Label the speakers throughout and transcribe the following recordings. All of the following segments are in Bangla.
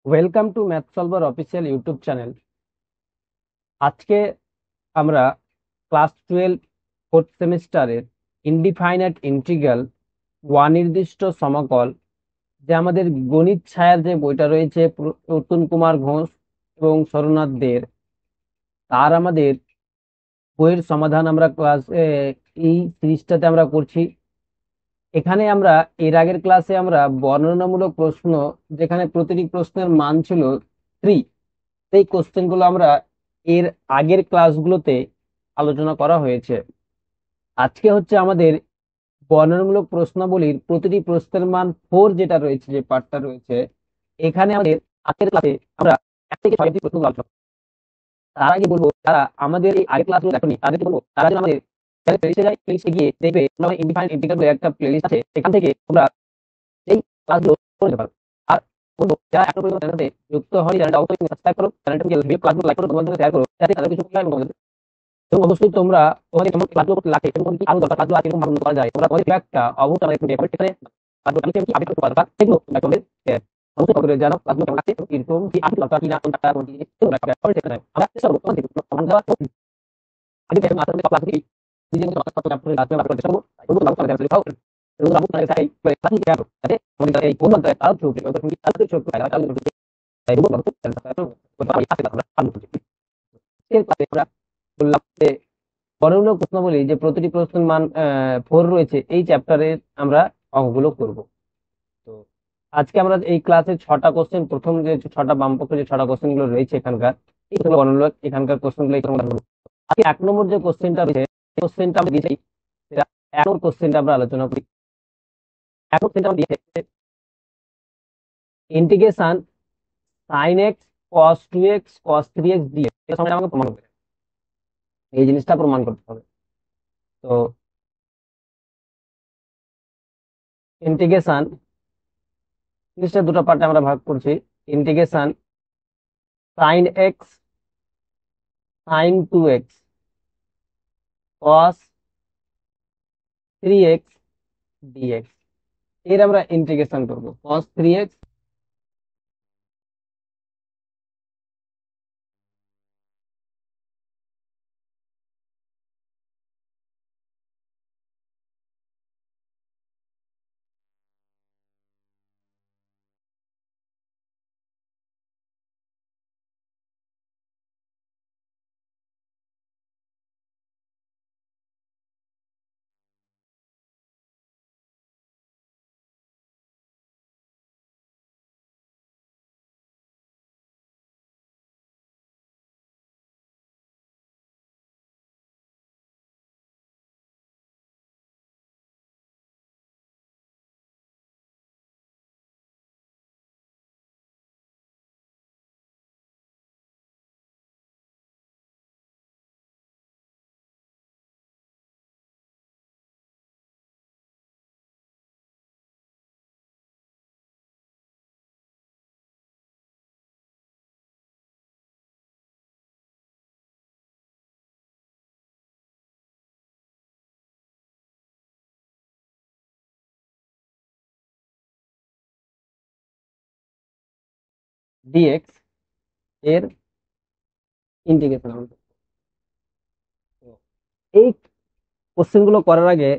Speaker 1: Welcome to math solver official YouTube channel. আজকে আমরা ক্লাস 12 ফোর্থ সেমিস্টারের ইনডিফাইনাইট ইন্টিগ্রাল অনির্দিষ্ট সমাকল, যে আমাদের গণিত ছায়ার যে বইটা রয়েছে প্রতুল কুমার ঘোষ এবং সরনাথ দের, তার আমাদের বইয়ের সমাধান আমরা এই সিরিজটাতে আমরা করছি। এখানে আমরা এর আগের ক্লাসে আমরা বর্ণনামূলক প্রশ্ন, যেখানে প্রতিটি প্রশ্নের মান ছিল 3, এই কোশ্চেন গুলো আমরা এর আগের ক্লাসগুলোতে আলোচনা করা হয়েছে। আজকে হচ্ছে আমাদের বর্ণনামূলক প্রশ্নাবলীর প্রতিটি প্রশ্নের মান 4 যেটা রয়েছে, যে পার্টটা রয়েছে এখানে আমাদের আজকের ক্লাসে আমরা 1 থেকে 6টি প্রশ্ন আলোচনা করব। তার আগে বলবো, যারা আমাদের এই আগের ক্লাসগুলো দেখেনি তাদেরকে বলবো তারা যেন আমাদের প্লেলিস্টে যায়, প্লেলিস্টে গিয়ে দেখবে আমাদের ইনডিফাইন্ড ইন্টিগ্রাল বলে একটা প্লেলিস্ট আছে, এখান থেকে তোমরা এই ক্লাসগুলো করে নিতে পারো। আর বলবো, যারা এখনো পর্যন্ত চ্যানেলটাতে যুক্ত হয়নি, চ্যানেলটা অবশ্যই সাবস্ক্রাইব করো, চ্যানেলটাকে ক্লাসগুলো লাইক করো, তোমাদের শেয়ার করো, যাতে তাদের কিছু এবং এবং অবশ্যই তোমরা তোমাদের কেমন ক্লাসগুলো করতে লাগে এবং কি আরো দরকার ক্লাসগুলো আছে এরকম ভাবে করা যায়, তোমরা তোমাদের ফিডব্যাকটা অবশ্যই আমাদের একটু কমেন্ট সেকশনে ক্লাসগুলো আমি কি আপডেট করতে পারবা সেগুলো তোমরা তোমাদের অবশ্যই কমেন্ট করে জানাও ক্লাসগুলো কেমন লাগছে, এরকম কি আরো দরকার কিনা কোনটা কোন জিনিস তোমরা কমেন্ট সেকশনে আমরা চেষ্টা করব তোমাদের সমাধান দেওয়ার। আগে দেখুন আসলে ক্লাস থেকে নিজের মতো কত চ্যাপ্টারে ক্লাস আমরা করতে পারবো, এগুলো আমরা করতে পারবো। এবং আমরা আপনাদের সাথে ক্লাস শেয়ার করব, যাতে আমাদের এই কোন মধ্যে আরো ছোট ছোট কি আরো ছোট ছোট তাই আরো ছোট তাই এগুলো আমরা করতে পারবো। তো আমি আজকে আমরা আরো ছোট এর ক্লাসে আমরা বললাম যে বর্ণনামূলক প্রশ্নাবলী যে প্রতিটি প্রশ্নের মান 4 রয়েছে, এই চ্যাপ্টারে আমরা অঙ্কগুলো করব। তো আজকে আমরা এই ক্লাসে 6টা কোশ্চেন, প্রথম যে 6টা বামপক্ষে যে 6টা কোশ্চেন গুলো রয়েছে এখানকার, এই বর্ণনামূলক এখানকার কোশ্চেন গুলো আমরা করবো। আজকে 1 নম্বর যে কোশ্চেনটা রয়েছে, কোশ্চেনটা আমরা দিয়েছি, সেটা 1 নম্বর কোশ্চেনটা আমরা আলোচনা করি। 1 কোশ্চেনটা আমরা দিয়েছে integration sin x cos 2x cos 3x dx, এটা সময় আমাকে প্রমাণ করতে হবে, এই জিনিসটা প্রমাণ করতে হবে। তো ইন্টিগ্রেশন জিনিসটা দুটো পার্টে আমরা ভাগ করছি। Integration sin x sin 2x cos 3x dx, এর আমরা ইন্টিগ্রেশন করব। cos 3x dx এর ইন্টিগ্রেশন আমরা করব। তো এই কোশ্চেন গুলো করার আগে,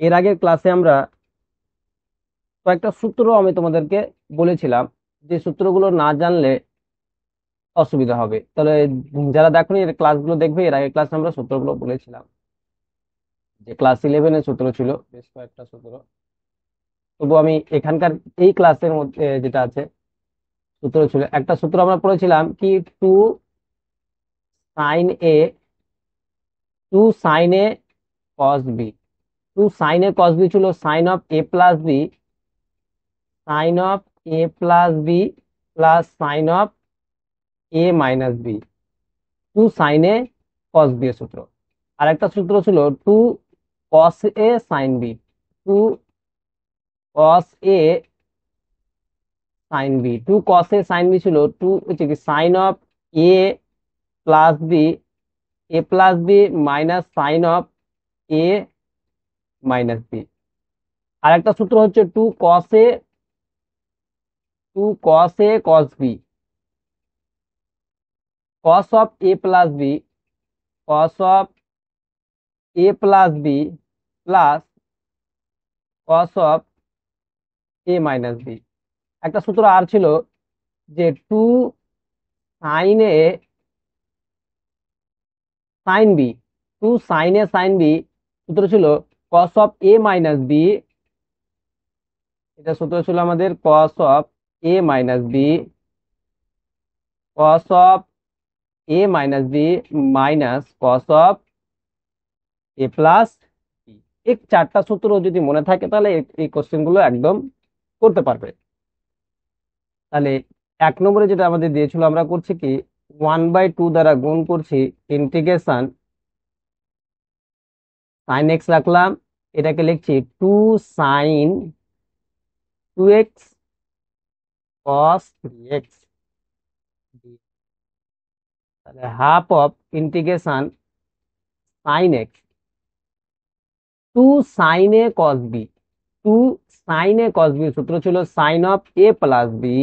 Speaker 1: এর আগের ক্লাসে আমরা কয়েকটা সূত্র আমি তোমাদেরকে বলেছিলাম, যে সূত্রগুলো না জানলে অসুবিধা হবে। তাহলে যারা দেখোনি এর ক্লাসগুলো দেখবে, এর আগের ক্লাসে আমরা সূত্রগুলো বলেছিলাম, যে ক্লাস 11-এর সূত্র ছিল বেশ কয়েকটা সূত্র। তবু আমি এখানকার এই ক্লাসের মধ্যে যেটা আছে সূত্র ছিল, একটা সূত্র আমরা পড়েছিলাম কি, two sine A two sine A cos B. Two sine A cos B ছিল sine of A plus B, sine of A plus B plus sine of A minus B, two sine A cos B এর সূত্র। আর একটা সূত্র ছিল two cos A sine B, two cos A sine B. Two cos A sine B ছিল টু হচ্ছে কি sine of A plus B, A plus B minus sine of A minus B. আর একটা সূত্র হচ্ছে two cos A cos B, cos of A plus B, cos of A plus B plus cos of A minus B. একটা সূত্র আর ছিল যে two sine A sine B, two sine A sine B সূত্র ছিল cos of A minus B. এটা সূত্র ছিল আমাদের cos of A minus B, cos of A minus B minus cos of A plus B. এই চারটা সূত্র যদি মনে থাকে তাহলে এই কোশ্চেন গুলো একদম করতে পারবে। তাহলে 1 নম্বরে যেটা আমাদের দিয়েছিল আমরা করছি কি 1/2 দ্বারা গুণ করছি ইন্টিগ্রেশন সাইন এক্স রাখলাম, এটাকে লিখছি two sign 2x cos 3x। তাহলে half of integration sine X two sine A cos B, two sine A cos B সূত্র ছিল sine of A plus B,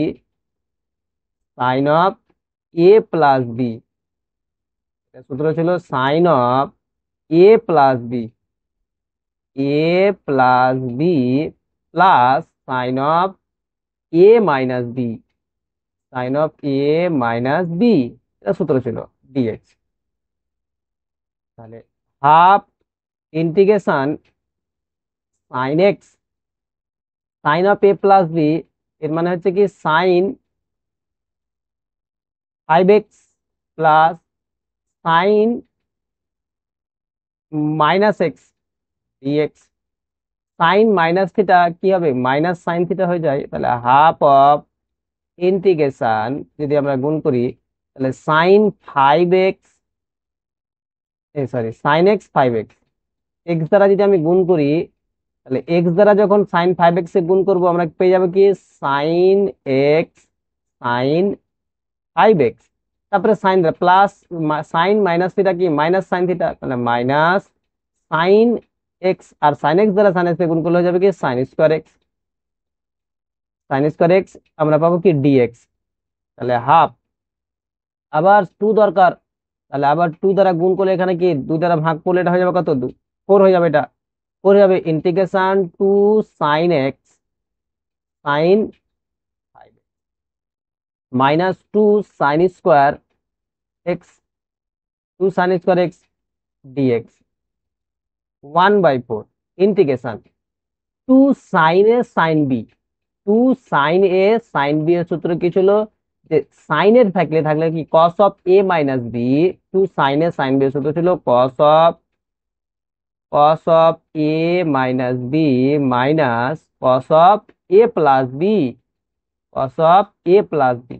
Speaker 1: sine of A plus B. সূত্র ছিল sine of A plus B, A plus B plus sine of A minus B, sine of A minus B. এটা সূত্র ছিল ডিএক্স। তাহলে half integration sine X sine of A plus B, এর মানে হচ্ছে কি sign 5x plus sine minus X DX. Sine minus theta কি হবে, মাইনাস সাইন থিটা হয়ে যায়। তাহলে হাফ অফ ইন্টিগ্রেশন যদি আমরা গুণ করি তাহলে sine 5x, sorry sine X 5x, X দ্বারা যদি আমি গুণ করি তাহলে এক্স দ্বারা যখন সাইন 5x এ গুণ করবো আমরা পেয়ে যাবো কি সাইন এক্স সাইন 5x, তারপরে sine plus sine minus theta কি মাইনাস সাইন থিটা, তাহলে মাইনাস সাইন এক্স, আর সাইন এক্স দ্বারা সাইন এক্স গুণ করলে হয়ে যাবে কি sine square X, sine square X আমরা পাবো কি ডিএক্স। তাহলে হাফ, আবার টু দরকার, তাহলে আবার টু দ্বারা গুণ করলে এখানে কি 2 দ্বারা ভাগ করলে এটা হয়ে যাবে কত 4 হয়ে যাবে। এটা 4 হয়ে যাবে integration two sine X sine minus two sine square X, two sine square X DX 1/4 integration two sine A sine B, two sine A sine B এর সূত্র কি ছিল যে সাইনের থাকলে থাকলে কি cos of A minus B, two sine A sine B এর সূত্র ছিল cos of A minus B minus cos of A plus B, cos of A plus B.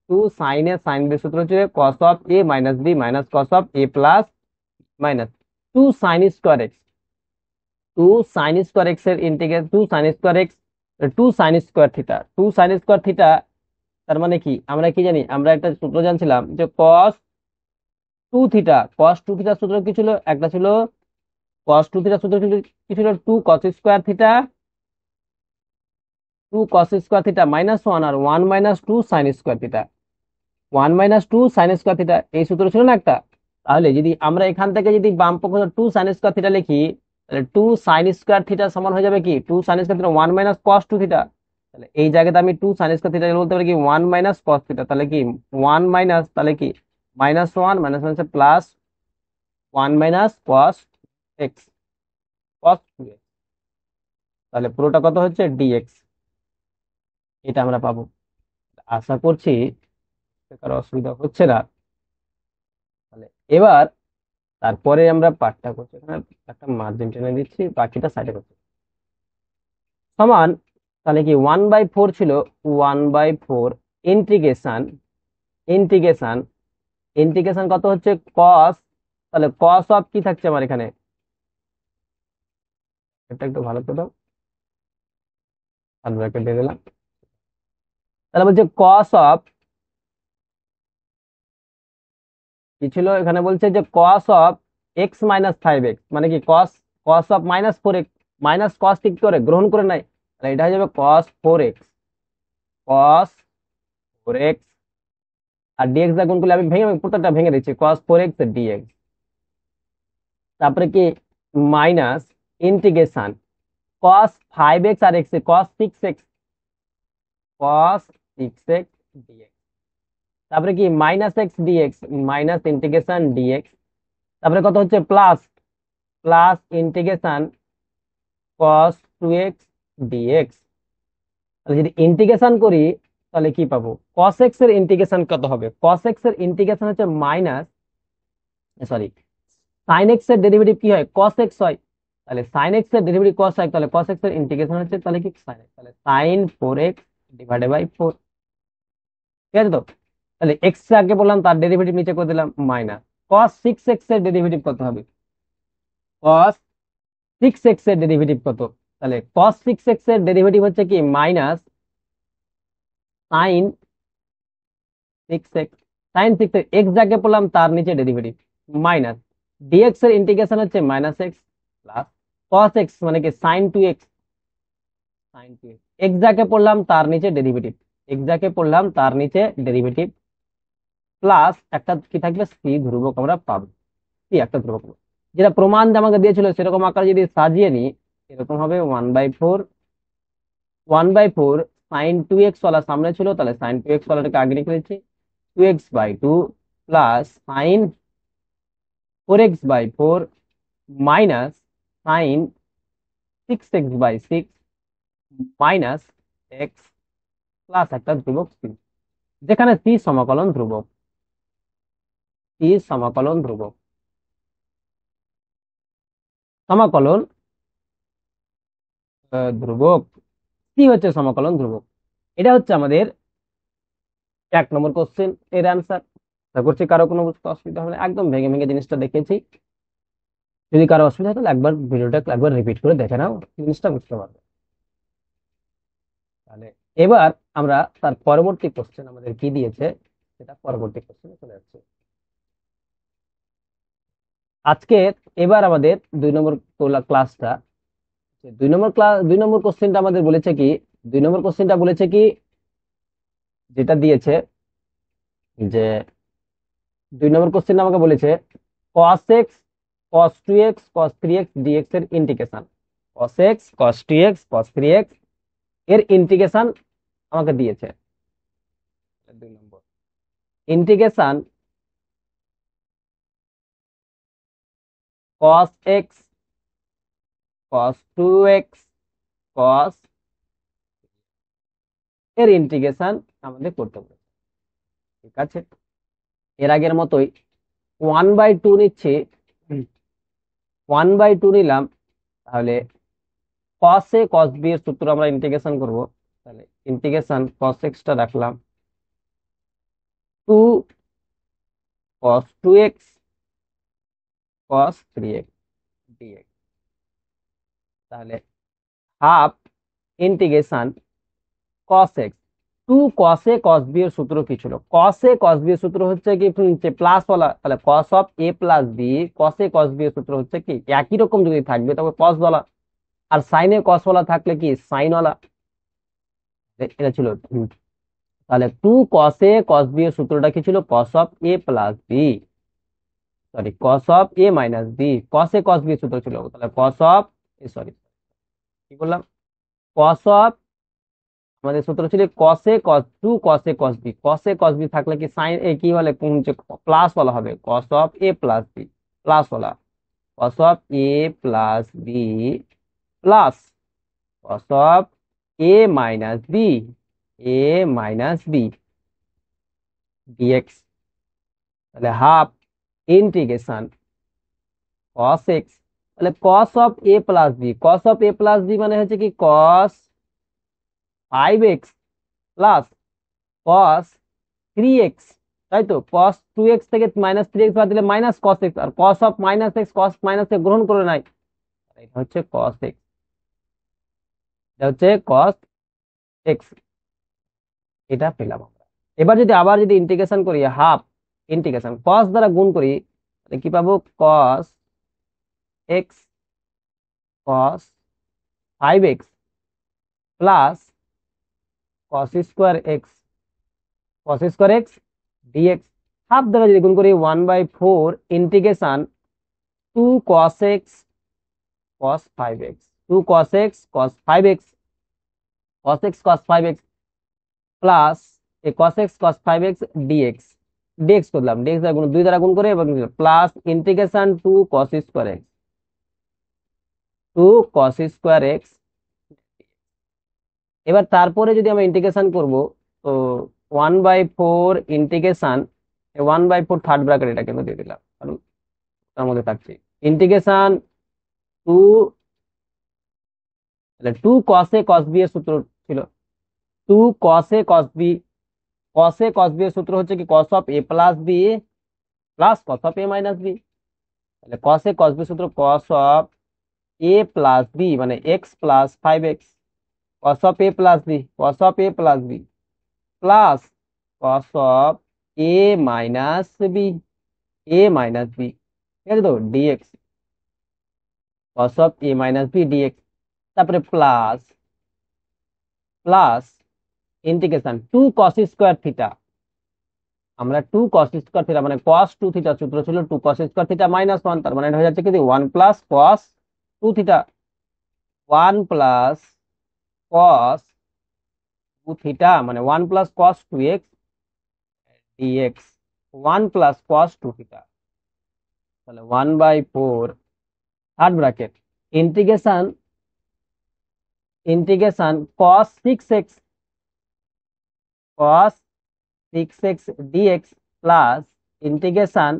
Speaker 1: Two sine A sine B সূত্র হচ্ছে cos of A minus B minus cos of A plus minus two sine square X, two sine square X এর integrate two sine square X, two sine square theta, two sine square theta তার মানে কি আমরা কি জানি, আমরা একটা সূত্র জানছিলাম যে কস টু থিটা, কস টু থিটার সূত্র কি ছিল, একটা ছিল কস টু থিটার সূত্র কি ছিল two cos square theta, two cos square theta minus one, আর one minus two sine square theta, one minus two sine square theta, এই সূত্র ছিল না একটা। তাহলে যদি আমরা এখান থেকে যদি বাম পক্ষ টু সাইন স্কোয়ার থিটা লিখি তাহলে টু সাইন স্কোয়ার থিটা সমান হয়ে যাবে কি two sine square theta one minus cos two theta. তাহলে এই জায়গাতে আমি টু সাইন স্কোয়ার থিটা বলতে পারি কি ওয়ান মাইনাস কস থিটা, তাহলে কি ওয়ান মাইনাস, তাহলে কি minus one minus one plus one minus cos X, cos two X. তাহলে পুরোটা কত হচ্ছে ডিএক্স, এটা আমরা পাবো। আশা করছি কারো অসুবিধা হচ্ছে না। তাহলে এবার তারপরে আমরা পার্টটা করছি, এখানে একটা মার্জিন টেনে দিচ্ছি, বাকিটা সাইডে করছি সমান। তাহলে কি 1/4 ছিল, 1/4 ইন্টিগ্রেশন ইন্টিগ্রেশন ইন্টিগ্রেশন কত হচ্ছে কস, তাহলে কস অফ কি থাকছে আমার এখানে, এটা একটু ভালো করে দাও, আর ব্র্যাকেট দিয়ে দিলাম। তাহলে বলছে কস অফ কি ছিল এখানে, বলছে যে cos of x minus 5x, মানে কি কস, cos of -4x, minus cos কি করে গ্রহণ করে নাই, তাহলে এটা হয়ে যাবে cos 4x, cos 4x আর ডিএক্স দ্বারা গুণ করলে আমি প্রত্যেকটা ভেঙে দিচ্ছি, cos 4x ডিএক্স। তারপরে কি মাইনাস ইন্টিগ্রেশন cos 5x আর x cos 6x ডিএক্স। তারপরে কি minus X DX, minus integration DX. তারপরে কত হচ্ছে plus, plus integration cos 2x DX. তাহলে যদি ইন্টিগ্রেশন করি তাহলে কি পাবো, cos x এর ইন্টিগ্রেশন কত হবে, cos x এর ইন্টিগ্রেশন হচ্ছে মাইনাস, সরি, sin x এর ডেরিভেটিভ কি হয়, cos x হয়। তাহলে sin x এর ডেরিভেটিভ cos হয়, তাহলে cos x এর ইন্টিগ্রেশন হচ্ছে তাহলে কি sin x, তাহলে sin 4x ডিভাইডেড বাই 4। ঠিক আছে তো? তাহলে x আগে বললাম, তার ডেরিভেটিভ নিচে করে দিলাম মাইনাস। cos 6x এর ডেরিভেটিভ কত হবে, cos 6x এর ডেরিভেটিভ কত, তাহলে cos 6x এর ডেরিভেটিভ হচ্ছে কি minus sin 6x, sin 6x x যাকে বললাম তার নিচে ডেরিভেটিভ মাইনাস dx এর ইন্টিগ্রেশন হচ্ছে minus X plus cos x মানে কি sin 2x, sin 2x x যাকে পড়লাম তার নিচে ডেরিভেটিভ, x যাকে পড়লাম তার নিচে ডেরিভেটিভ প্লাস একটা কি থাকবে c ধ্রুবক আমরা পাবো, কি একটা ধ্রুবক পাবো। যেটা প্রমাণ যে আমাকে দিয়েছিল সেরকম আকারে যদি সাজিয়ে নিই এরকম হবে 1/4 sin 2x ওয়ালা সামনে ছিল, তাহলে sin 2x ওয়ালাটাকে আগে লিখে দিচ্ছি 2x/2 plus sin 4x/4 minus sin 6x/6 minus X plus একটা ধ্রুবক c, যেখানে c সমাকলন ধ্রুবক, c সমাকলন ধ্রুবক, সমাকলন ধ্রুবক, c হচ্ছে সমাকলন ধ্রুবক। এটা হচ্ছে আমাদের 1 নম্বর কোশ্চেন এর অ্যান্সার। আশা করছি কারো কোনো বুঝতে অসুবিধা হবে না, একদম ভেঙে ভেঙে জিনিসটা দেখেছি। যদি কারো অসুবিধা হয় তাহলে একবার ভিডিওটা একবার রিপিট করে দেখে নাও, জিনিসটা বুঝতে পারবে। তাহলে এবার আমরা তার পরবর্তী কোশ্চেন আমাদের কি দিয়েছে সেটা পরবর্তী কোশ্চেনে চলে যাচ্ছে। আজকে এবার আমাদের 2 নম্বর ক্লাসটা, 2 নম্বর কোশ্চেনটা আমাদের বলেছে কি, 2 নম্বর কোশ্চেনটা বলেছে কি, যেটা দিয়েছে যে 2 নম্বর কোশ্চেন আমাকে বলেছে cos x cos 2x cos 3x dx এর integration, cos x cos 2x cos 3x এর ইন্টিগ্রেশন আমাকে দিয়েছে। 2 নম্বর integration cos x cos 2x cos এর ইন্টিগ্রেশন আমাদের করতে হবে। ঠিক আছে, এর আগের মতোই 1/2 নিচ্ছি, 1/2 নিলাম, তাহলে cos a cos b এর সূত্র আমরা ইন্টিগ্রেশন করব। তাহলে ইন্টিগ্রেশন cos x টা রাখলাম 2 cos 2x cos 3x dx, তাহলে half integration cos x 2 cos a cos b এর সূত্র কি ছিল, cos a cos b এর সূত্র হচ্ছে কি প্লাস ওয়ালা, তাহলে cos of a plus b, cos a cos b এর সূত্র হচ্ছে কি একই রকম যদি থাকবে তবে cos ওয়ালা, আর sin এ cos ওয়ালা থাকলে কি sin ওয়ালা, এটা ছিল। তাহলে 2 cos a cos b এর সূত্রটা কি ছিল, cos of a plus b, sorry cos of a minus b, cos a cos b এর সূত্র ছিল, তাহলে cos অফ, সরি কি বললাম, cos অফ, আমাদের সূত্র ছিল cos a cos 2 cos a cos b, cos a cos b থাকলে কি sin a কি বলে প্লাস বলা হবে, cos of a plus b plus বলা, cos of a plus b প্লাস cos of a minus b, a minus b dx, তাহলে হাফ ইন্টিগ্রেশন cos x, তাহলে cos of a plus b, cos of a plus b মানে হচ্ছে কি cos 5x plus cos 3x, তাই তো, cos 2x থেকে মাইনাস 3x বাদ দিলে মাইনাস cos x, আর cos of minus x cos minus গ্রহণ করে নাই, এটা হচ্ছে cos x, এটা হচ্ছে cos x, এটা পেলাম আমরা। এবার যদি আবার যদি ইন্টিগ্রেশন করি হাফ ইন্টিগ্রেশন cos দ্বারা গুণ করি তাহলে কি পাবো, cos x cos 5x plus cos square x, cos square x DX. Half দ্বারা যদি গুণ করি 1/4 integration 2 cos x cos 5x, 2 cos x cos 5x, cos x cos 5x plus এই cos x cos 5x dx, dx করলাম, dx দ্বারা গুণ 2 দ্বারা গুণ করে এবং plus integration 2 cos square x, 2 cos square x। এবার তারপরে যদি আমরা ইন্টিগ্রেশন করব, তো 1/4 ইন্টিগ্রেশন 1/4 থার্ড ব্র্যাকেট এটা কেন দিয়ে দিলাম, কারণ তার মধ্যে থাকছে ইন্টিগ্রেশন 2, তাহলে 2 cos a cos b এর সূত্র ছিল 2 cos a cos b, cos a cos b এর সূত্র হচ্ছে কি cos of a plus b প্লাস cos of a minus b। তাহলে cos a cos b সূত্র cos of a plus b মানে x plus 5x, cos of a plus b, cos of a plus b প্লাস cos of a minus b, a minus b, ঠিক আছে তো, dx, cos of a minus b dx। তারপরে plus plus integration 2 cos square theta, আমরা 2 cos স্কয়ার থিটা মানে cos 2 থিটা সূত্র ছিল 2 cos স্কয়ার থিটা মাইনাস 1, তার মানে এটা হয়ে যাচ্ছে কি 1 plus cos 2 theta, 1 plus cos 2 theta মানে 1 plus cos 2x dx, 1 plus cos 2 theta. তাহলে 1/4 third bracket integration integration cos 6x cos 6x dx plus integration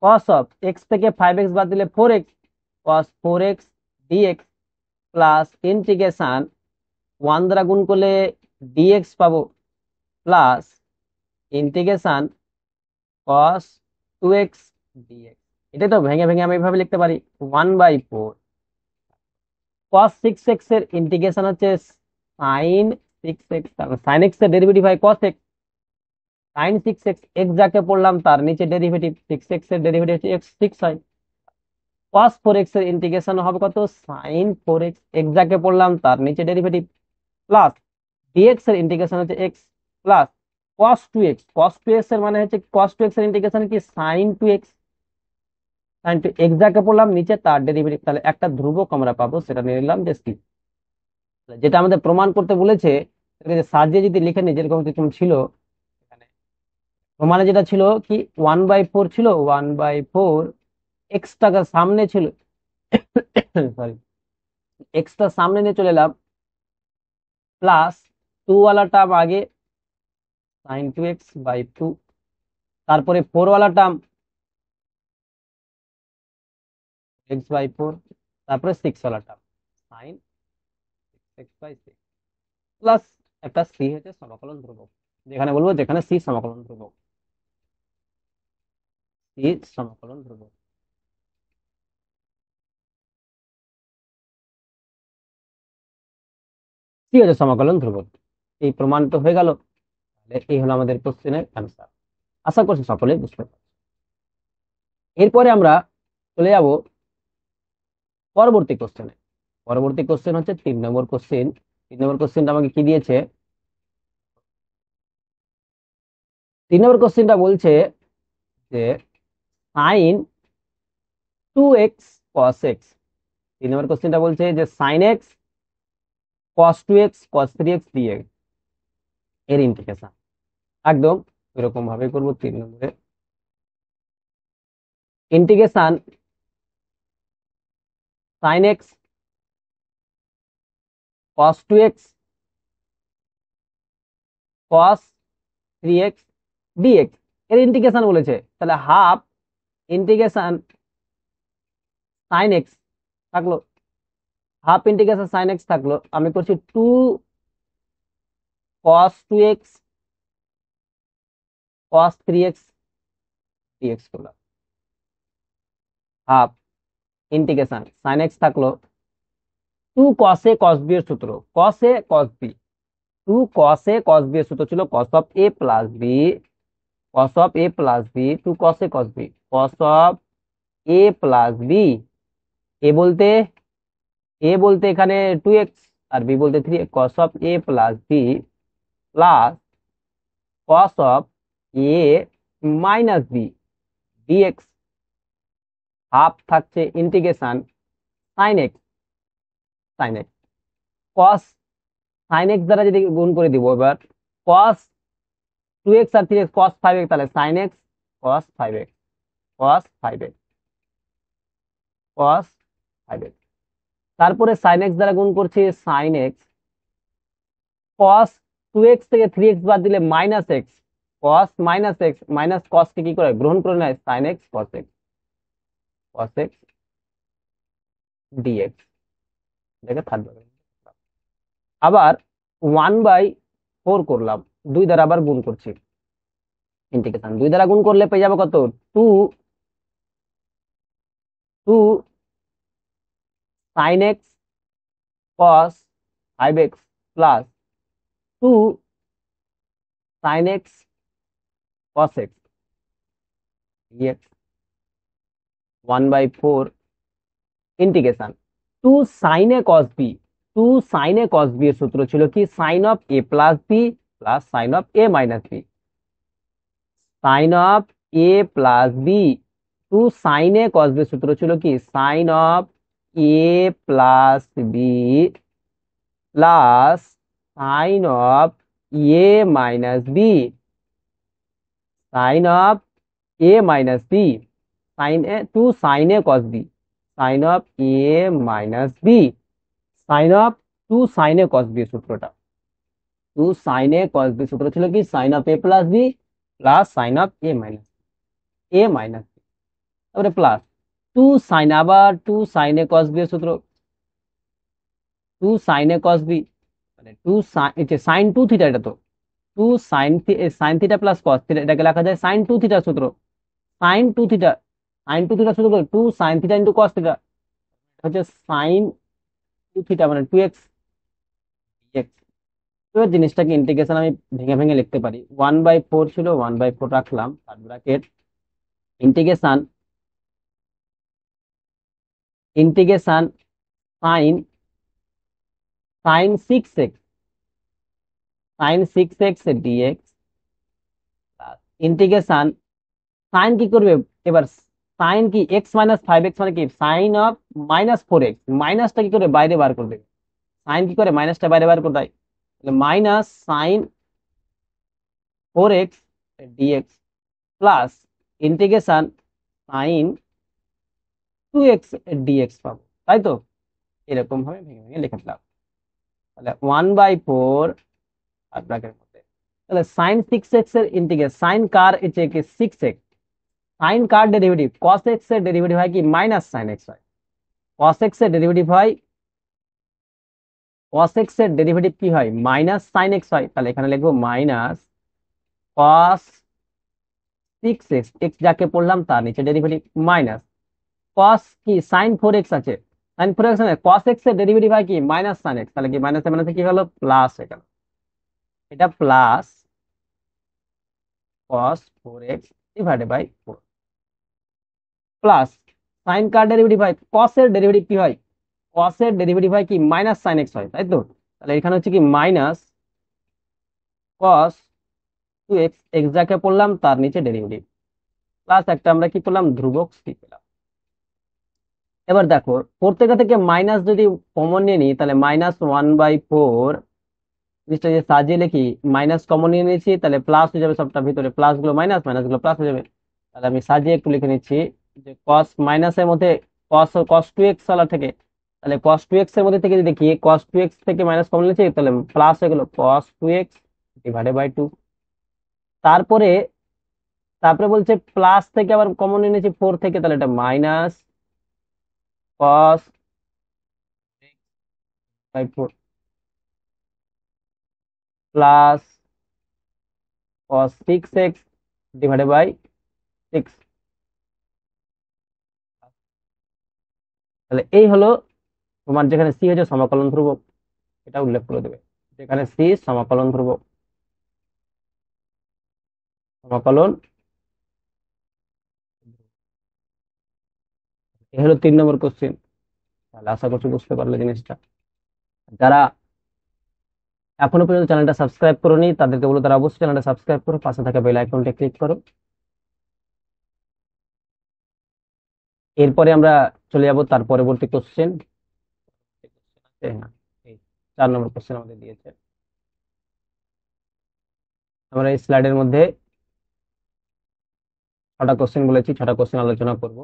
Speaker 1: cos of x থেকে 5x বাদ দিলে 4x cos 4x dx plus integration 1 দ্বারা গুণ করলে dx পাবো plus integration cos 2x dx। এটা তো ভেঙে ভেঙে আমি এইভাবে লিখতে পারি 1/4 cos 6x এর ইন্টিগ্রেশন হচ্ছে sin 6x, sin x এর ডেরিভেটিভ হয় cos x, sin 6x x যাকে পড়লাম তার নিচে ডেরিভেটিভ 6x এর ডেরিভেটিভ হচ্ছে x 6 হয়। cos 4x এর ইন্টিগ্রেশন হবে কত sin 4x, x যাকে পড়লাম তার নিচে ডেরিভেটিভ প্লাস dx এর ইন্টিগ্রেশন হচ্ছে x plus cos 2x, cos 2x এর মানে হচ্ছে cos 2x এর ইন্টিগ্রেশন কি sin 2x, sin 2 x যাকে পড়লাম নিচে তার ডেরিভেটিভ। তাহলে একটা ধ্রুবক আমরা পাবো, সেটা নিয়ে নিলাম যে c। যেটা আমাদের প্রমাণ করতে বলেছে সেটাকে সাজিয়ে যদি লিখে নিই যেরকম যেরকম ছিল এখানে, প্রমাণে যেটা ছিল কি 1/4 ছিল, 1/4 এক্সটাকে সামনে ছিল সরি, এক্সটা সামনে নিয়ে চলে এলাম প্লাস 2 ওয়ালা টার্ম আগে sin 2x/2, তারপরে 4 ওয়ালা টার্ম x/4, তারপরে 6 ওয়ালা টার্ম sin x/6 প্লাস একটা c হচ্ছে সমাকলন ধ্রুবক, যেখানে বলবো যেখানে c সমাকলন ধ্রুবক, c সমাকলন ধ্রুবক। c হচ্ছে সমাকলন ধ্রুবক, এই প্রমাণিত হয়ে গেল। তাহলে এই হলো আমাদের কোশ্চেনের অ্যান্সার। আশা করছি সকলে বুঝতে পারছি। এরপরে আমরা চলে যাব পরবর্তী কোশ্চেনে। পরবর্তী কোশ্চেন হচ্ছে 3 নম্বর কোশ্চেন। 3 নম্বর কোশ্চেনটা আমাকে কি দিয়েছে, 3 নম্বর কোশ্চেনটা বলছে যে সাইন 2x cos x, 3 নম্বর কোশ্চেনটা বলছে যে sin x cos 2x cos 3x dx এর ইন্টিগ্রেশন একদম এরকম ভাবে করব। 3 নম্বরে integration sin x cos 2x cos 3x dx এর ইন্টিগ্রেশন বলেছে, তাহলে হাফ ইন্টিগ্রেশন sin x থাকলো, হাফ ইন্টিগ্রেশন sin x থাকলো, আমি করছি 2 cos 2x cos 3x dx করলাম, হাফ ইন্টিগ্রেশন sin x থাকলো 2 cos a cos b এর সূত্র cos a cos b, 2 cos a cos b এর সূত্র ছিল cos of a plus b, cos of a plus b, 2 cos a cos b, cos of a plus b, a বলতে এখানে 2x আর b বলতে 3, cos of a plus b প্লাস cos of A minus B dx half থাকছে integration sine X sine X cos sine X দ্বারা যদি গুণ করে দিব এবার কস 2x আর 3x cos 5x, তাহলে sin x cos 5x cos 5x cos 5x। তারপরে sin x দ্বারা গুণ করছি sin x cos 2x থেকে 3x বাদ দিলে minus x cos minus x minus cos কে কি করে গ্রহণ করে নেয় sin x cos x cos x dx। দেখে থাকবে। আবার 1/4 করলাম, 2 দ্বারা আবার গুণ করছি ইন্টিগ্রেশন 2 দ্বারা গুণ করলে পেয়ে যাবো কত 2 2 sin x cos 5x plus 2 sin x cos x dx 1/4 integration 2 sin a cos b 2 sin a cos b এর সূত্র ছিল কি sin of a plus b plus sin of a minus b sin of a plus b 2 sin a cos b এর সূত্র ছিল কি sin of a plus b plus sin of a minus b sin of a minus b sin a 2 sin a cos b sin of a minus b sin of 2 sin a cos b সূত্রটা 2 sin a cos b সূত্র ছিল কি sin of a plus b plus sin of a minus b তারপরে প্লাস 2 sin আবার 2 sin a cos b এর সূত্র 2 sin a cos b মানে 2 sin এই যে sin 2 থিটা, এটা তো 2 sin theta plus cos theta, এটাকে লেখা যায় sin 2 থিটা সূত্র sin 2 থিটা sin 2 থিটা সূত্র 2 sin theta into cos theta হচ্ছে sin 2 থিটা মানে 2x dx। তো এবার জিনিসটাকে ইন্টিগ্রেশন আমি ভেঙে ভেঙে লিখতে পারি 1/4 ছিল 1/4 রাখলাম third bracket integration integration sin sin 6x sin 6x dx integration sign কি করবে এবার সাইন কি এক্স মাইনাস 5x মানে কি সাইন অফ মাইনাস 4x মাইনাসটা কি করে বাইরে বার করবে সাইন কি করে মাইনাসটা বাইরে বার করে দেয় minus sine 4x dx plus integration sign 2x dx পাবো, তাই তো এরকম ভাবে ভেঙে ভেঙে লিখে দিলাম। তাহলে 1/4 আর ব্র্যাকেটের মধ্যে তাহলে সাইন 6x এর ইন্টিগ্রেশন সাইন কার এসে কি 6x সাইন কার ডেরিভেটিভ cos x এর ডেরিভেটিভ হয় কি মাইনাস সাইন x হয় cos x এর ডেরিভেটিভ হয় cos x এর ডেরিভেটিভ কি হয় মাইনাস সাইন x হয়, তাহলে এখানে লিখবো মাইনাস cos 6x x যাকে পড়লাম তার নিচে ডেরিভেটিভ মাইনাস cos কি সাইন 4x আছে সাইন 4x মানে cos x এর ডেরিভেটিভ হয় কি মাইনাস সাইন x, তাহলে কি মাইনাস মাইনাসে কি হলো প্লাস হয়ে গেল, এটা plus cos 4x divided by 4 plus sine কার ডেরিভেটিভ হয় cos এর ডেরিভেটিভ কি হয় cos এর ডেরিভেটিভ হয় কি মাইনাস সাইন x হয়, তাই তো তাহলে এখানে হচ্ছে কি মাইনাস cos 2x x যাকে পড়লাম তার নিচে ডেরিভেটিভ প্লাস একটা আমরা কি পেলাম ধ্রুবক c পেলাম। এবার দেখো প্রত্যেকটা থেকে মাইনাস যদি কমন নিয়ে নিই তাহলে -1/4 জিনিসটা যে সাজিয়ে লিখি মাইনাস কমন নিয়ে নিয়েছি তাহলে প্লাস হয়ে যাবে, সবটা ভিতরে প্লাস গুলো মাইনাস মাইনাস গুলো প্লাস হয়ে যাবে, তাহলে আমি সাজিয়ে একটু লিখে নিচ্ছি যে cos মাইনাসের মধ্যে cos cos 2x সালা থেকে তাহলে cos 2x এর মধ্যে থেকে যদি দেখি cos 2x থেকে মাইনাস কমন নিয়েছি তাহলে প্লাস হয়ে গেল cos 2x ডিভাইডেড বাই 2। তারপরে তারপরে বলছে প্লাস থেকে আবার কমন নিয়েছি 4 থেকে তাহলে এটা minus cos by 4 plus cos 6x divided by 6। তাহলে এই হলো তোমার যেখানে সি হচ্ছে সমাকলন ধ্রুবক, এটা উল্লেখ করে দেবে যেখানে সি সমাকলন ধ্রুবক সমাকলন এই হলো 3 নম্বর কোশ্চেন। তাহলে আশা করছি বুঝতে পারলে জিনিসটা। যারা এখনো পর্যন্ত চ্যানেলটা সাবস্ক্রাইব করোনি তাদেরকে বলো তারা অবশ্যই চ্যানেলটা সাবস্ক্রাইব করো, পাশে থাকা বেল আইকনটা ক্লিক করো। এরপরে আমরা চলে যাব তার পরবর্তী কোশ্চেন। 4 নম্বর কোশ্চেন আমাদের দিয়েছে। আমরা এই স্লাইডের মধ্যে 6টা কোশ্চেন বলেছি, 6টা কোশ্চেন আলোচনা করব।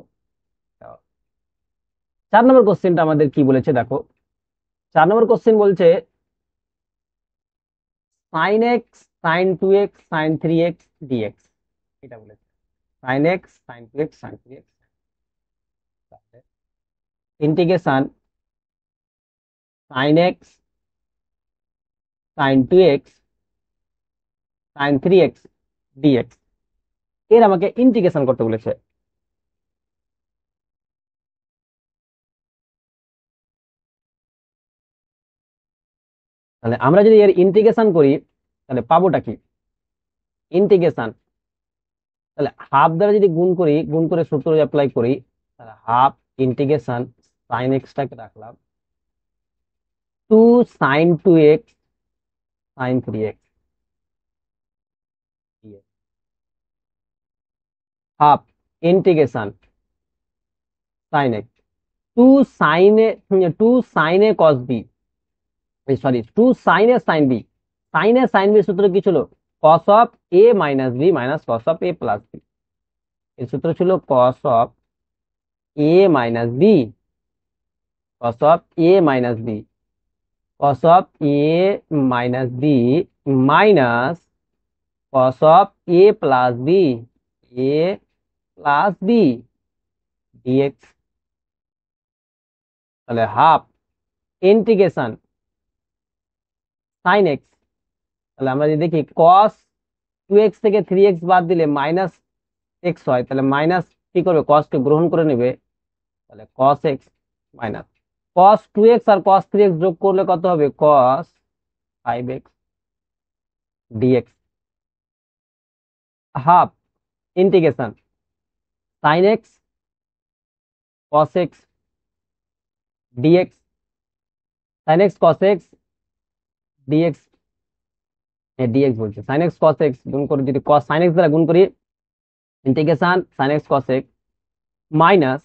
Speaker 1: 4 নম্বর কোশ্চেনটা আমাদের কি বলেছে দেখো। 4 নম্বর কোশ্চেন বলছে sine X, sine 2x, sine 3x DX. এটা বলেছে sine X, sine 2x, sine 3x। Integration sine X, sine 2x, sine 3x DX এর আমাকে ইন্টিগ্রেশন করতে বলেছে। তাহলে আমরা যদি এর ইন্টিগ্রেশন করি তাহলে পাবোটা কি? ইন্টিগ্রেশন, তাহলে হাফ দ্বারা যদি গুণ করি, গুণ করে সূত্র অ্যাপ্লাই করি, তাহলে হাফ ইন্টিগ্রেশন সাইন এক্সটাকে রাখলাম 2 sin 2x, sin 3x, half integration sine x 2 sin a cos b, sorry 2 sin a sin b। sin b সূত্র কি ছিল? cos of a minus b minus cos of a plus b। এর সূত্র ছিল cos of a minus b, cos of a minus b, cos of a minus b minus cos of a plus b, a plus b dx। তাহলে হাফ ইন্টিগ্রেশন সাইন এক্স, তাহলে আমরা যদি দেখি cos 2x থেকে 3x বাদ দিলে মাইনাস এক্স হয়, তাহলে মাইনাস কি করবে? cos কে গ্রহণ করে নেবে, তাহলে cos x minus cos 2x আর cos 3x যোগ করলে কত হবে? cos 5x dx। Half integration sine x cos x dx, sin x cos x dx, dx বলছে sin x cos x গুণ করে যদি cos sin x দ্বারা গুণ করি, integration sin x cos x minus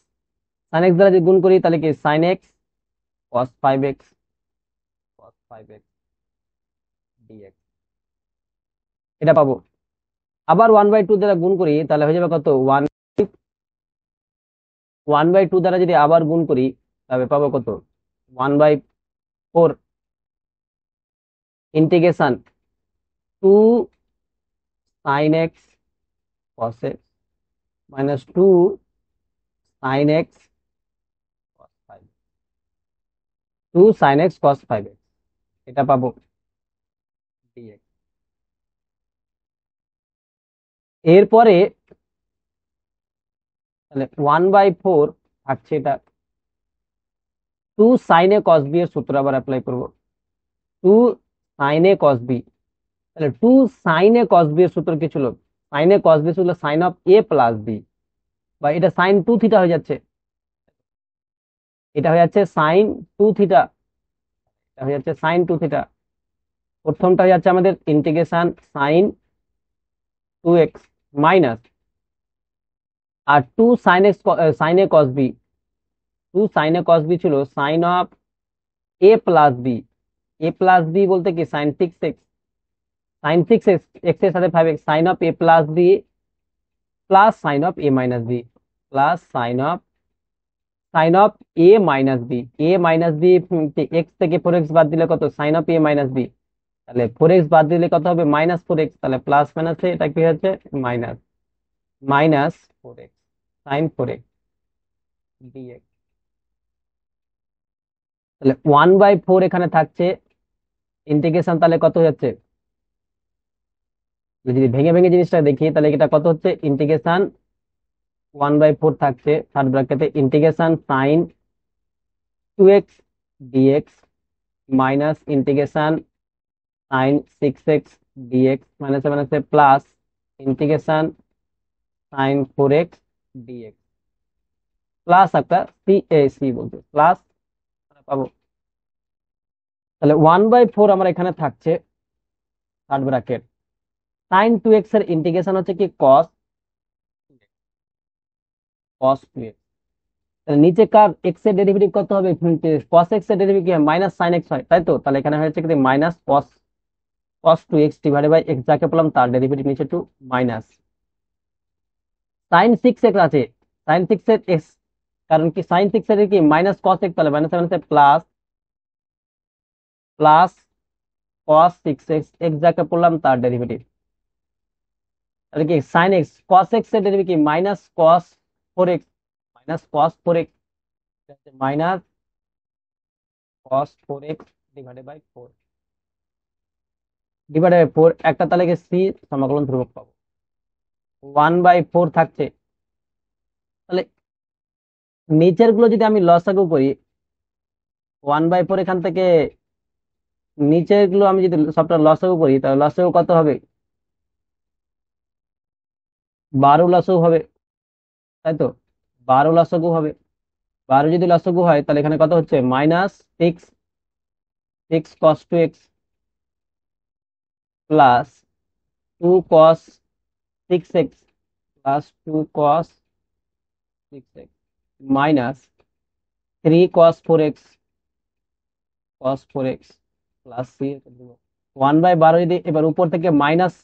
Speaker 1: sin x দ্বারা যদি গুণ করি তাহলে কি sin x cos 5x, cos 5x dx এটা পাবো। আবার 1/2 দ্বারা গুণ করি তাহলে হয়ে যাবে কত? 1/2 দ্বারা যদি আবার গুণ করি তবে পাবো কত? 1/4 integration 2 sin x cos x minus 2 sin x cos 5, 2 sin x cos 5x এটা পাবো dx। এরপরে তাহলে 1/4 থাকছে এটা 2 sin a cos b এর সূত্র আবার অ্যাপ্লাই করব 2 sin a cos b। তাহলে 2 sin a cos b এর সূত্র কি ছিল? sin a cos b ছিল sin of a plus b, বা এটা sin 2 থিটা হয়ে যাচ্ছে, এটা হয়ে যাচ্ছে sin 2 থিটা, এটা হয়ে যাচ্ছে sin 2 থিটা। প্রথমটা হয়ে যাচ্ছে আমাদের integration sin 2x minus R 2 sin x sin a cos b, 2 sin a cos b ছিল sin of a plus b, a plus b বলতে কি sin 6x, sin 6x x এর সাথে 5x, sin of a plus b plus sin of a minus b plus sin of a minus b, a minus b x থেকে 4x বাদ দিলে কত? sin of a minus b, তাহলে 4x বাদ দিলে কত হবে? মাইনাস 4x, তাহলে প্লাস মাইনাসে এটা কি হচ্ছে? Minus, minus 4x sin 4x dx। তাহলে 1/4 এখানে থাকছে, ইন্টিগ্রেশন তাহলে কত যাচ্ছে? যদি ভেঙে ভেঙে জিনিসটা দেখি তাহলে এটা কত হচ্ছে? ইন্টিগ্রেশন 1/4 থাকছে থার্ড ব্র্যাকেটে integration sin 2x dx minus integration sin 6x dx মাইনাসে মাইনাসে plus integration sin 4x dx plus একটা সি বলতে প্লাস পাবো তাহলে 1/4 আমার এখানে থাকছে থার্ড ব্র্যাকেট। sin 2x এর ইন্টিগ্রেশন হচ্ছে কি cos 2x। তাহলে নিচে কার এক্স এর ডেরিভেটিভ কত হবে? cos x এর ডেরিভেটিভ কি হয়? মাইনাস সাইন এক্স হয়, তাই তো? তাহলে এখানে হচ্ছে কি minus cos 2x divided by X যাকে পেলাম তার ডেরিভেটিভ নিচে টু মাইনাস sin 6x আছে। sin 6x, কারণ কি sin 6 এর কি মাইনাস cos x, তাহলে minus minus plus plus cos 6x x যাকে পেলাম তার ডেরিভেটিভ। তাহলে কি sin x cos x এর ডেরিভেটিভ কি minus cos 4x, minus cos 4x, -cos 4x divided by 4 divided by 4 একটা, তাহলে কি সি সমাকলন ধ্রুবক পাবো। 1/4 থাকছে। তাহলে নিচের গুলো যদি আমি লসাগু করি, 1/4 এখান থেকে নিচের গুলো আমি যদি সবটা লসাগু করি, তাহলে লসাগু কত হবে? 12 লসাগু হবে, তাই তো? 12 লসাগু হবে। 12 যদি লসাগু হয় তাহলে এখানে কত হচ্ছে? -6 cos 2x plus 2 cos 6x plus 2 cos 6x minus 3 cos 4x plus C. 1/12 যদি এবার উপর থেকে মাইনাস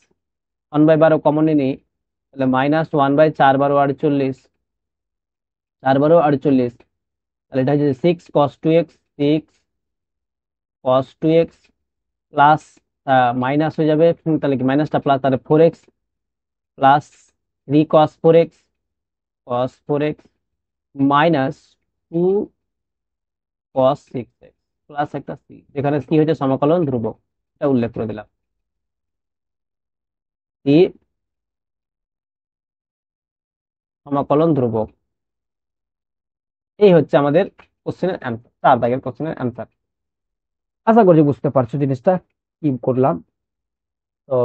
Speaker 1: 1/12 কমন নিই, তাহলে -1/4 = 48, 4 = 48। তাহলে এটা হচ্ছে 6 cos 2x প্লাস মাইনাস হয়ে যাবে, তাহলে কি মাইনাসটা প্লাস, তাহলে 4x plus 3 cos 4x minus 2 cos 6x plus একটা সি, যেখানে সি হচ্ছে সমাকলন ধ্রুবক, এটা উল্লেখ করে দিলাম। সি সমাকলন ধ্রুবক। এই হচ্ছে আমাদের কোশ্চেনের অ্যান্সার, 4 দাগের কোশ্চেনের অ্যান্সার। আশা করছি বুঝতে পারছো জিনিসটা কি করলাম। তো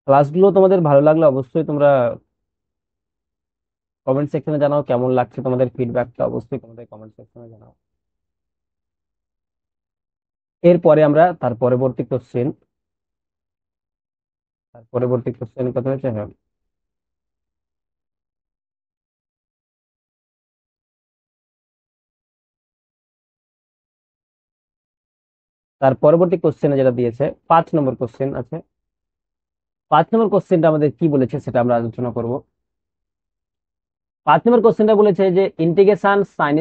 Speaker 1: ক্লাসগুলো তোমাদের ভালো লাগলে অবশ্যই তোমরা কমেন্ট সেকশনে জানাও কেমন লাগছে, তোমাদের ফিডব্যাকটা অবশ্যই তোমাদের কমেন্ট সেকশনে জানাও। এরপরে আমরা তার পরবর্তী কোশ্চেন কথা হচ্ছে, হ্যাঁ, তার পরবর্তী কোশ্চেনে যেটা দিয়েছে 5 নম্বর কোশ্চেন আছে। 5 নম্বর কোশ্চেনটা আমাদের কি বলেছে সেটা আমরা আলোচনা করব। 5 নম্বর কোশ্চেনটা বলেছে যে integration sin²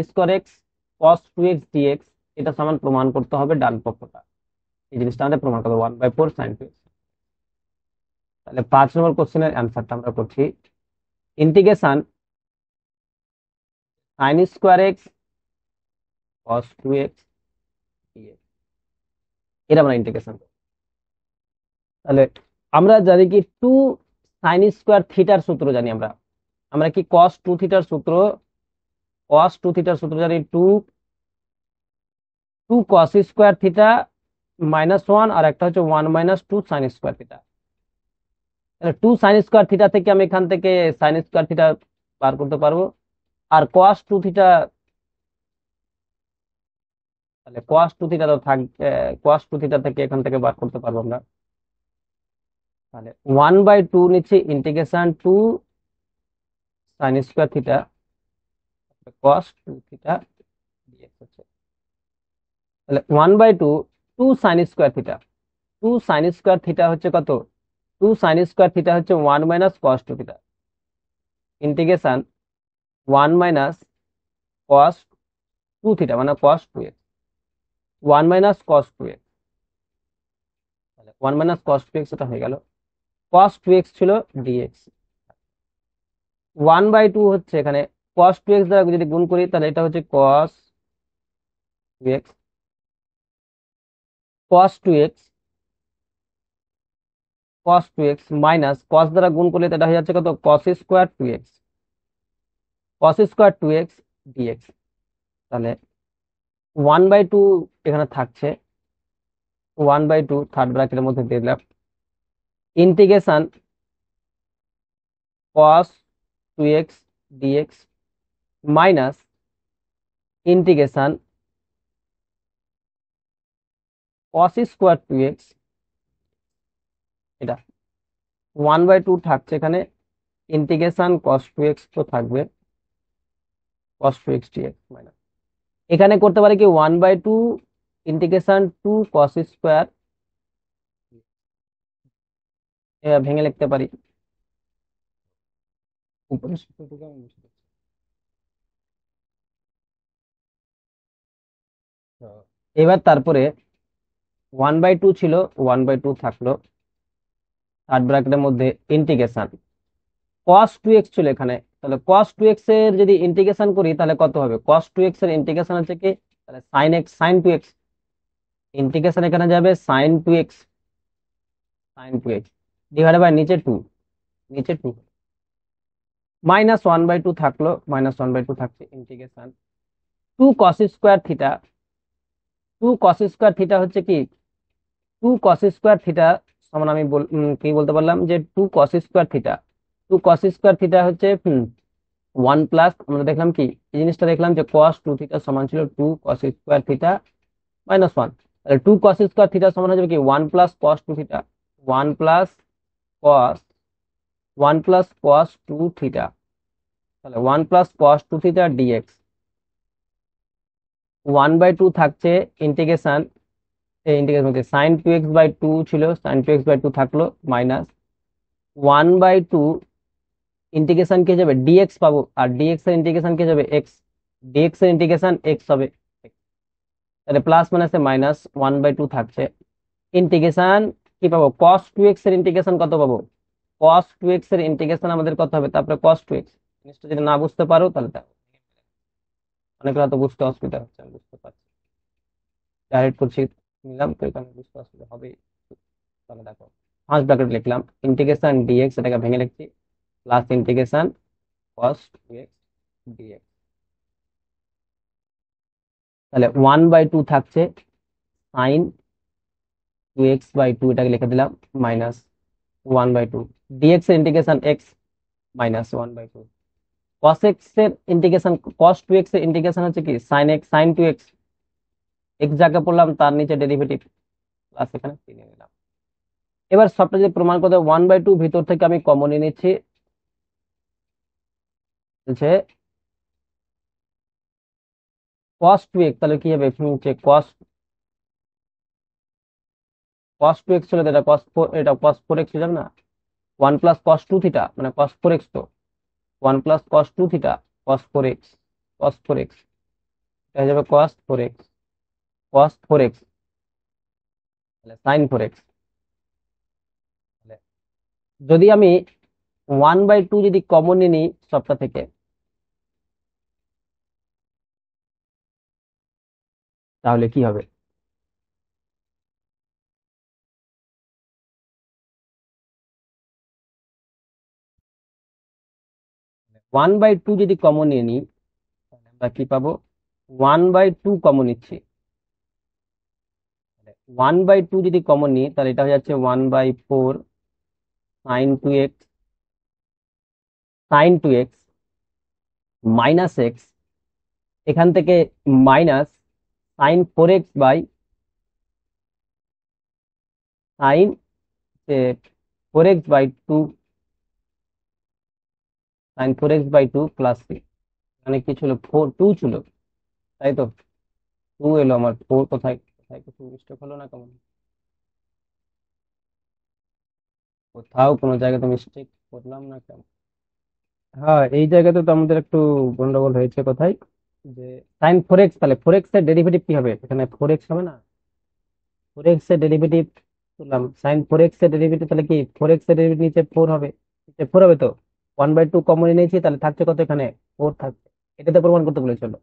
Speaker 1: cos 2x dx এটা সমান প্রমাণ করতে হবে ডান পক্ষটা। এই জিনিসটা আমাদের প্রমাণ করতে হবে 1/4 sin 2x। তাহলে 5 নম্বর কোশ্চেনের অ্যান্সারটা আমরা করছি। Integration sin² cos 2x dx, এটা আমরা ইন্টিগ্রেশন। তাহলে আমরা জানি কি sin² θ সূত্র জানি আমরা। আমরা কি cos 2 θ সূত্র জানি, 2 cos² θ -1, আর একটা হচ্ছে 1 - 2 sin²θ। তাহলে 2 sin² θ থেকে আমি এখান থেকে sin² θ বার করতে পারবো। আর cos 2 θ, তাহলে cos 2 θ তো থাকবে, cos 2 θ থেকে এখান থেকে বার করতে পারবো আমরা। তাহলে 1/2 নিচ্ছি ইন্টিগ্রেশন 2 sin² θ cos 2 θ dx হচ্ছে। তাহলে 1/2 2 sin² θ, 2 sin² θ হচ্ছে কত? 2 sin² θ হচ্ছে 1 - cos 2 θ ইন্টিগ্রেশন 1 - cos 2 θ মানে cos 2x, 1 - cos 2x। তাহলে 1 - cos 2x এটা হয়ে গেল। cos 2x ছিল dx। 1/2 হচ্ছে এখানে cos 2x দ্বারা যদি গুণ করি তাহলে এটা হচ্ছে cos 2x, cos 2x cos 2x minus cos দ্বারা গুণ করলে তো এটা হয়ে যাচ্ছে কত? cos² 2x dx। তাহলে 1/2 এখানে থাকছে, 1/2 থার্ড ব্র্যাকেটের মধ্যে দিয়ে দিলাম। Integration cos 2x dx minus integration cos square two X, এটা 1/2 থাকছে এখানে, ইন্টিগ্রেশন কস টু এক্স তো থাকবে, কস টু এক্স ডিএক্স মাইনাস, এখানে করতে পারি কি 1/2 ইন্টিগ্রেশন টু কস স্কোয়ার, ভেঙে লিখতে পারি। উপরে সূত্রটুকু আমি মুছে দিচ্ছি। তো এবার তারপরে 1/2 ছিল, 1/2 থাকলো, থার্ড ব্র্যাকেটের মধ্যে ইন্টিগ্রেশন কস টু এক্স ছিল এখানে, তাহলে কস টু এক্স এর যদি ইন্টিগ্রেশন করি তাহলে কত হবে, কস টু এক্স এর ইন্টিগ্রেশন হচ্ছে কি, তাহলে sine X, sine two X, integration এখানে যাবে sine two X, sine two X divide by নিচে টু, নিচে টু, -1/2 থাকলো, -1/2 থাকছে integration two cos square theta, two cos square theta হচ্ছে কি, টু কস স্কোয়ার থিটা সমান আমি কি বলতে পারলাম যে two cos square theta, two cos square theta হচ্ছে 1 প্লাস, আমরা দেখলাম কি এই জিনিসটা দেখলাম যে কস টু থিটা সমান ছিল টু কস স্কোয়ার থিটা -1, তাহলে টু কস স্কোয়ার থিটা সমান হয়ে যাবে কি 1 plus cos two theta, 1 plus cos two theta, তাহলে 1 plus cos two theta dx, 1/2 থাকছে ইন্টিগ্রেশন, এই ইন্টিগ্রেশন হচ্ছে sine two X by two ছিল, sine two X by two থাকলো মাইনাস 1/2 ইন্টিগ্রেশন কে যাবে ডিএক্স পাবো, আর ডিএক্স এর ইন্টিগ্রেশন কে যাবে এক্স, ডিএক্স এর ইন্টিগ্রেশন এক্স হবে, তাহলে প্লাস মাইনাসে -1/2 থাকছে, ইন্টিগ্রেশন কি পাবো, কস টু এক্স এর ইন্টিগ্রেশন কত পাবো, কস টু এক্স এর ইন্টিগ্রেশন আমাদের কত হবে, তারপরে কস টু এক্স, জিনিসটা যদি না বুঝতে পারো তাহলে দেখো, অনেকটা তো বুঝতে অসুবিধা হচ্ছে, আমি বুঝতে পারছি, ডাইরেক্ট করছি নিলাম তো এখানে বুঝতে অসুবিধা হবে। তাহলে দেখো ফার্স্ট ব্র্যাকেট লিখলাম ইন্টিগ্রেশন ডিএক্স, এটাকে ভেঙে লিখছি, plus integration cos two X DX, তাহলে 1/2 থাকছে sine two X by two, এটাকে লিখে দিলাম মাইনাস 1/2, ডিএক্স এর ইন্টিগ্রেশন এক্স -1/2, কস এক্স এর ইন্টিগ্রেশন, কস টু এক্স এর ইন্টিগ্রেশন হচ্ছে কি sine X, sine two X, X যাকে পড়লাম তার নিচে ডেরিভেটিভ, প্লাস এখানে নিয়ে নিলাম। এবার সবটা যদি প্রমাণ করতে 1/2 ভিতর থেকে আমি কমন নিয়ে নিচ্ছি, বলছে কস টু এক্স, তাহলে কি হবে কস, কস টু এক্স ছিল তো এটা কস ফোর, এটা কস ফোর এক্স হয়ে যাবে না, 1 প্লাস কস টু থিটা মানে কস ফোর এক্স, তো 1 plus cos two theta cos four X, cos four X, এটা হয়ে যাবে cos four X, cos four X, তাহলে সাইন ফোর এক্স, যদি আমি 1/2 যদি কমন নিয়ে নিই সবটা থেকে, তাহলে কি হবে, 1/2 যদি কমন নিয়ে নিই তাহলে আমরা কি পাবো, 1/2 কমন নিচ্ছি, 1/2 যদি কমন নিই তাহলে এটা হয়ে যাচ্ছে 1/4 sine two X, sine two X minus X, এখান থেকে minus sine four X by sine four X by two, sine four X by two plus six, মানে কি ছিল টু ছিল, তাই তো, টু এলো আমার, ফোর কোথায়, কোথায় কিছু মিস্টেক হলো না কেমন, কোথাও কোনো জায়গায় তো মিস্টেক করলাম না কেমন, হ্যাঁ এই জায়গাতে তো আমাদের একটু গন্ডগোল হয়েছে কোথায়, যে সাইন ফোর এক্স, তাহলে ফোর এক্স এর ডেরিভেটিভ কি হবে, এখানে ফোর এক্স হবে না, ফোর এক্স এর ডেরিভেটিভ করলাম, সাইন ফোর এক্স এর ডেরিভেটিভ তাহলে কি ফোর এক্স এর ডেরিভেটিভ নিচে ফোর হবে, নিচে ফোর হবে তো, 1/2 কমন নিয়েছি তাহলে থাকছে কত, এখানে ফোর থাকছে, এটাতে প্রমাণ করতে বলেছিল,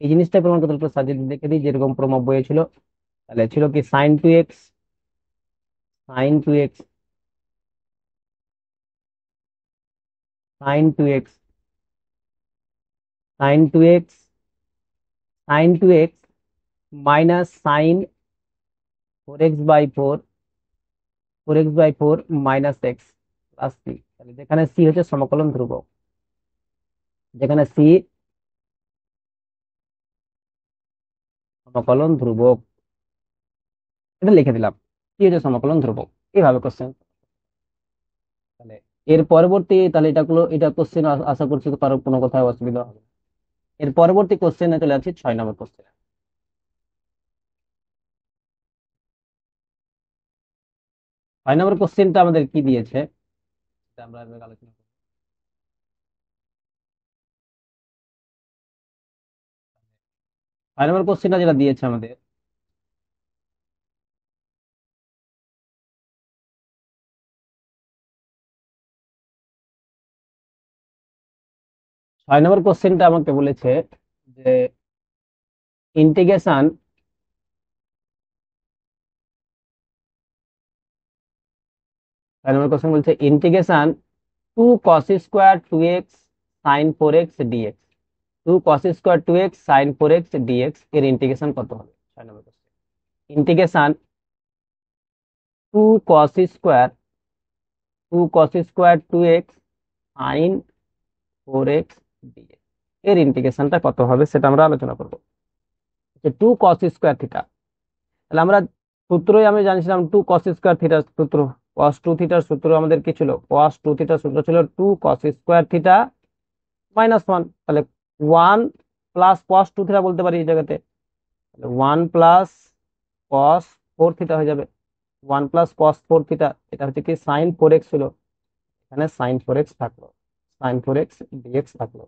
Speaker 1: এই জিনিসটাই প্রমাণ করতে বলেছিল, সাজিয়ে দেখে দিই যেরকম প্রমাণ বইয়ে ছিল, তাহলে ছিল কি sine two X, sine two X, sine two X, sine two X, sine two X minus sine four X by four, four X by four minus X plus C, তাহলে যেখানে সি হচ্ছে সমকলন ধ্রুবক, যেখানে সি সমকলন ধ্রুবক, এটা লিখে দিলাম, কি হচ্ছে সমাকলন ধ্রুবক। এইভাবে কোশ্চেন। তাহলে এর পরবর্তী, তাহলে এটা কোশ্চেন আশা করছি কারো কোনো কোথাও অসুবিধা হবে না। এর পরবর্তী কোশ্চেনে চলে যাচ্ছি 6 নম্বর কোশ্চেন। 6 নম্বর কোশ্চেনটা আমাদের কি দিয়েছে সেটা আমরা এবার আলোচনা করব। 6 নম্বর কোশ্চেনটা যেটা দিয়েছে আমাদের, 6 নম্বর কোশ্চেনটা আমাকে বলেছে যে ইন্টিগ্রেশন, 6 নম্বর কোশ্চেন বলছে integration 2 cos² 2x sin 4x dx। 2 cos² 2x sin 4x dx এর ইন্টিগ্রেশন কত হবে? 6 নম্বর question. Integration 2 cos² 2x sin 4x dx এর ইন্টিগ্রেশনটা কত হবে সেটা আমরা আলোচনা করবো। 2 cos² থিটা, তাহলে আমরা সূত্রই আমি জানিছিলাম 2 cos² থিটার সূত্র। cos 2 থিটার সূত্র আমাদের কি ছিল? cos 2 থিটার সূত্র ছিল 2 cos² থিটা-1। তাহলে 1 + cos 2 থিটা বলতে পারি এই জায়গাতে। 1 + cos 4 থিটা হয়ে যাবে। 1 + cos 4 থিটা, এটা হচ্ছে কি sin 4x ছিল, এখানে sin 4x থাকলো, sin 4x dx থাকলো।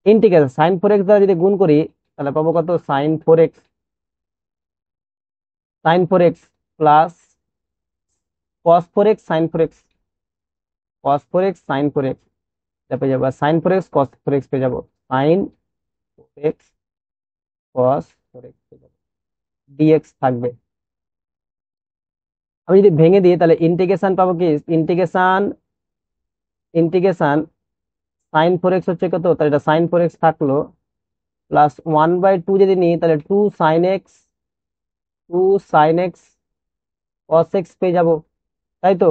Speaker 1: ইন্টিগ্রেশন sin 4x দ্বারা যদি গুণ করি তাহলে পাবো কত? sin 4x plus cos 4x sin 4x এটা পেয়ে যাবো, sin 4x cos 4x পেয়ে যাবো, sin 4x cos 4x পেয়ে যাবো, dx থাকবে। আমি যদি ভেঙে দিই তাহলে ইন্টিগ্রেশন পাবো কি? ইন্টিগ্রেশন sin 4x হচ্ছে কত? তাহলে এটা sin 4x থাকলো, প্লাস 1/2 যদি নিই তাহলে 2 sin x cos x পেয়ে যাবো, তাই তো?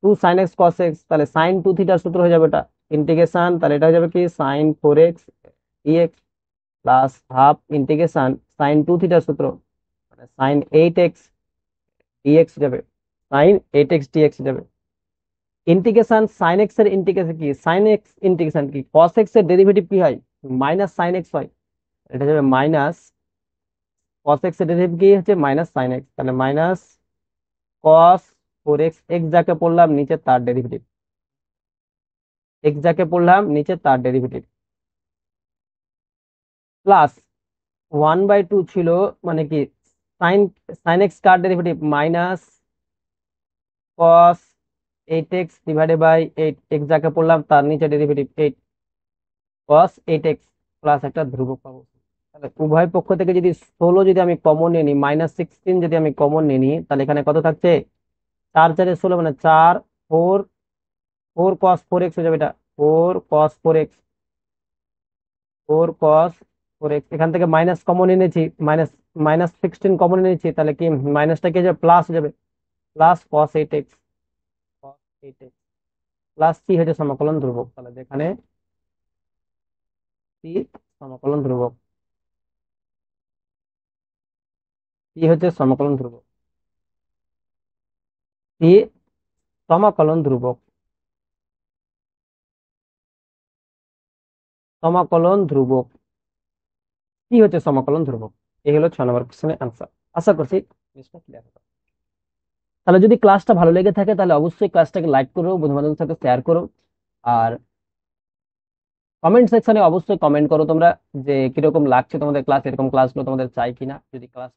Speaker 1: 2 sin x cos x, তাহলে sin 2 থিটার সূত্র হয়ে যাবে এটা। ইন্টিগ্রেশন, তাহলে এটা হয়ে যাবে কি sin 4x dx plus half integration sin 2 থিটার সূত্র মানে sin 8x dx যাবে, sin 8x dx যাবে। ইন্টিগ্রেশন sin x এর ইন্টিগ্রেশন কি? sin x ইন্টিগ্রেশন কি? cos x এর ডেরিভেটিভ কি হয়? মাইনাস sin x হয়। এটা যাবে মাইনাস cos x এর ডেরিভেটিভ কি হচ্ছে? মাইনাস sin x, তাহলে মাইনাস cos 4x, x যাকে পড়লাম নিচে তার ডেরিভেটিভ, প্লাস 1/2 ছিল মানে কি সাইন সাইন এক্স কার derivative minus cos 8x/8, X যাকে পড়লাম তার নিচে ডেরিভেটিভ 8 cos 8x প্লাস একটা ধ্রুবক পাবো। তাহলে উভয় পক্ষ থেকে যদি 16 যদি আমি কমন নিয়ে নিই, -16 যদি আমি কমন নিয়ে নিই তাহলে এখানে কত থাকছে? 4 4 16 মানে 4 4 cos 4x হয়ে যাবে, এটা 4 cos 4x, 4 cos 4x। এখান থেকে মাইনাস কমন এনেছি, -16 কমন এনেছি, তাহলে কি মাইনাসটা কি যাবে? প্লাস হয়ে যাবে, plus cos 8x plus C হচ্ছে সমাকলন ধ্রুবক। তাহলে যেখানে সি সমাকলন ধ্রুবক, সি হচ্ছে সমাকলন ধ্রুবক, সি সমাকলন ধ্রুবক, সমাকলন ধ্রুবক, সি হচ্ছে সমাকলন ধ্রুবক। এই হলো 6 নম্বর কোশ্চেনের আনসার। আশা করছি জিনিসটা ক্লিয়ার হবে। তাহলে যদি ক্লাসটা ভালো লেগে থাকে তাহলে অবশ্যই ক্লাসটাকে লাইক করো, বন্ধু বান্ধবের সাথে শেয়ার করো, আর কমেন্ট সেকশনে অবশ্যই কমেন্ট করো তোমরা যে কিরকম লাগছে তোমাদের ক্লাস, এরকম ক্লাসগুলো তোমাদের চাই কিনা। যদি ক্লাস